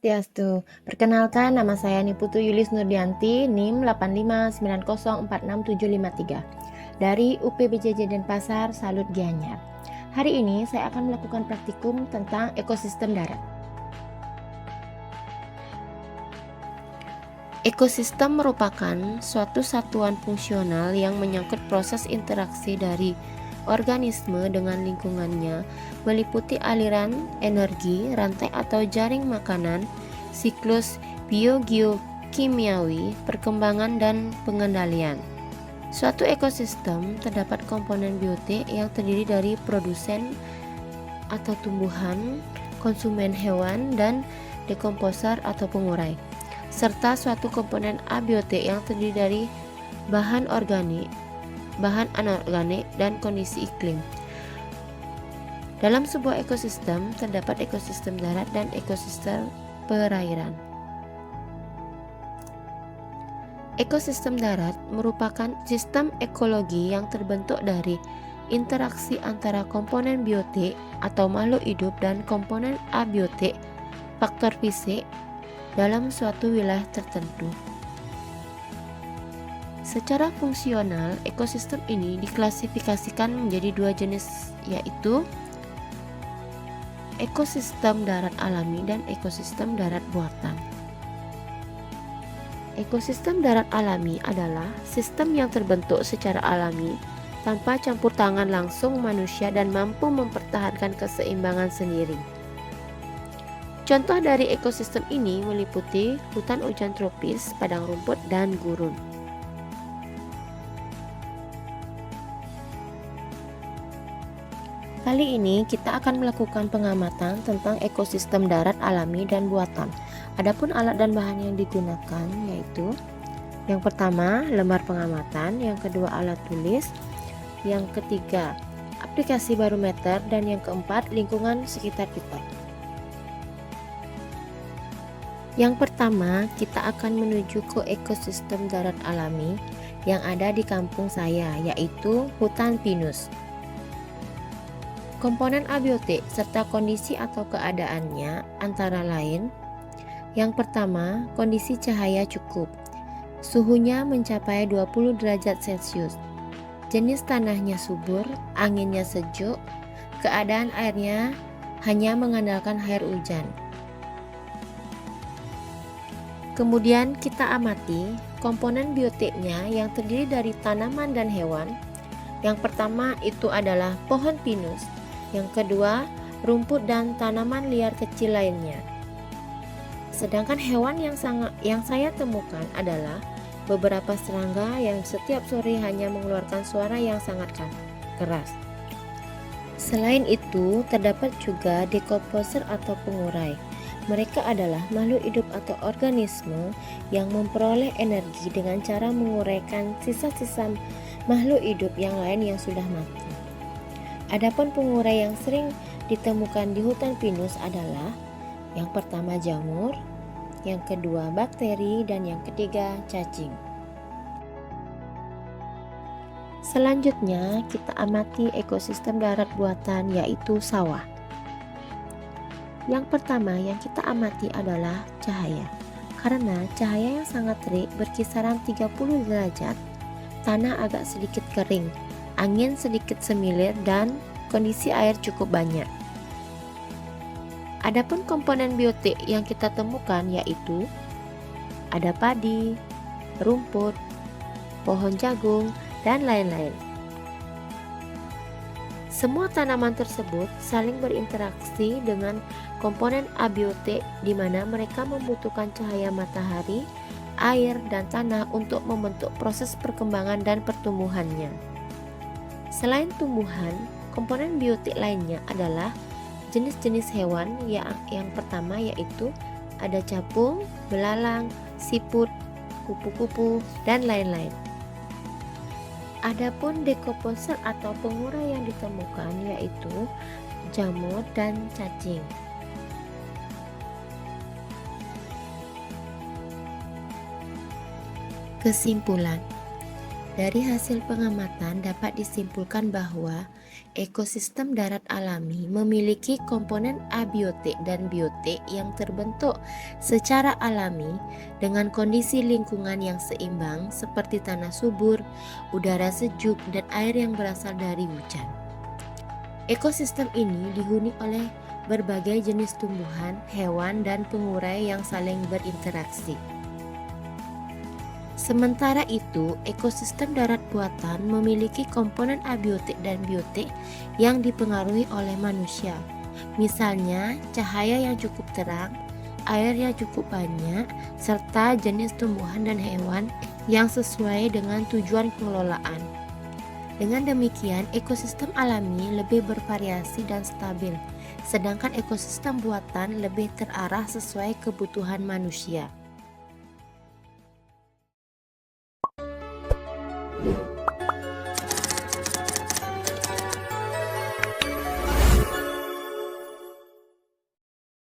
Swastiastu. Perkenalkan, nama saya Niputu Yulis Nurdianti, NIM 85904673 dari UPBJJ Denpasar, Salut Gianyar. Hari ini saya akan melakukan praktikum tentang ekosistem darat. Ekosistem merupakan suatu satuan fungsional yang menyangkut proses interaksi dari organisme dengan lingkungannya, meliputi aliran energi, rantai atau jaring makanan, siklus biogeokimiawi, perkembangan dan pengendalian. Suatu ekosistem terdapat komponen biotik yang terdiri dari produsen atau tumbuhan, konsumen hewan, dan dekomposer atau pengurai, serta suatu komponen abiotik yang terdiri dari bahan organik, bahan anorganik, dan kondisi iklim. Dalam sebuah ekosistem terdapat ekosistem darat dan ekosistem perairan. Ekosistem darat merupakan sistem ekologi yang terbentuk dari interaksi antara komponen biotik atau makhluk hidup dan komponen abiotik, faktor fisik, dalam suatu wilayah tertentu. Secara fungsional, ekosistem ini diklasifikasikan menjadi dua jenis, yaitu ekosistem darat alami dan ekosistem darat buatan. Ekosistem darat alami adalah sistem yang terbentuk secara alami tanpa campur tangan langsung manusia dan mampu mempertahankan keseimbangan sendiri. Contoh dari ekosistem ini meliputi hutan hujan tropis, padang rumput, dan gurun. Kali ini kita akan melakukan pengamatan tentang ekosistem darat alami dan buatan. Adapun alat dan bahan yang digunakan yaitu yang pertama lembar pengamatan, yang kedua alat tulis, yang ketiga aplikasi barometer, dan yang keempat lingkungan sekitar kita. Yang pertama, kita akan menuju ke ekosistem darat alami yang ada di kampung saya, yaitu hutan pinus. Komponen abiotik serta kondisi atau keadaannya antara lain: yang pertama, kondisi cahaya cukup. Suhunya mencapai 20 derajat Celcius. Jenis tanahnya subur, anginnya sejuk, keadaan airnya hanya mengandalkan air hujan. Kemudian kita amati komponen biotiknya yang terdiri dari tanaman dan hewan. Yang pertama itu adalah pohon pinus. Yang kedua, rumput dan tanaman liar kecil lainnya. Sedangkan hewan yang saya temukan adalah beberapa serangga yang setiap sore hanya mengeluarkan suara yang sangat keras. Selain itu, terdapat juga dekomposer atau pengurai. Mereka adalah makhluk hidup atau organisme yang memperoleh energi dengan cara menguraikan sisa-sisa makhluk hidup yang lain yang sudah mati. Adapun pengurai yang sering ditemukan di hutan pinus adalah yang pertama jamur, yang kedua bakteri, dan yang ketiga cacing. Selanjutnya kita amati ekosistem darat buatan, yaitu sawah. Yang pertama yang kita amati adalah cahaya. Karena cahaya yang sangat terik berkisaran 30 derajat, tanah agak sedikit kering, angin sedikit semilir, dan kondisi air cukup banyak. Adapun komponen biotik yang kita temukan yaitu ada padi, rumput, pohon jagung, dan lain-lain. Semua tanaman tersebut saling berinteraksi dengan komponen abiotik di mana mereka membutuhkan cahaya matahari, air, dan tanah untuk membentuk proses perkembangan dan pertumbuhannya. Selain tumbuhan, komponen biotik lainnya adalah jenis-jenis hewan. Yang pertama yaitu ada capung, belalang, siput, kupu-kupu, dan lain-lain. Adapun dekomposer atau pengurai yang ditemukan yaitu jamur dan cacing. Kesimpulan: dari hasil pengamatan dapat disimpulkan bahwa Ekosistem darat alami memiliki komponen abiotik dan biotik yang terbentuk secara alami dengan kondisi lingkungan yang seimbang seperti tanah subur, udara sejuk, dan air yang berasal dari hujan. Ekosistem ini dihuni oleh berbagai jenis tumbuhan, hewan, dan pengurai yang saling berinteraksi. Sementara itu, ekosistem darat buatan memiliki komponen abiotik dan biotik yang dipengaruhi oleh manusia. Misalnya, cahaya yang cukup terang, air yang cukup banyak, serta jenis tumbuhan dan hewan yang sesuai dengan tujuan pengelolaan. Dengan demikian, ekosistem alami lebih bervariasi dan stabil, sedangkan ekosistem buatan lebih terarah sesuai kebutuhan manusia.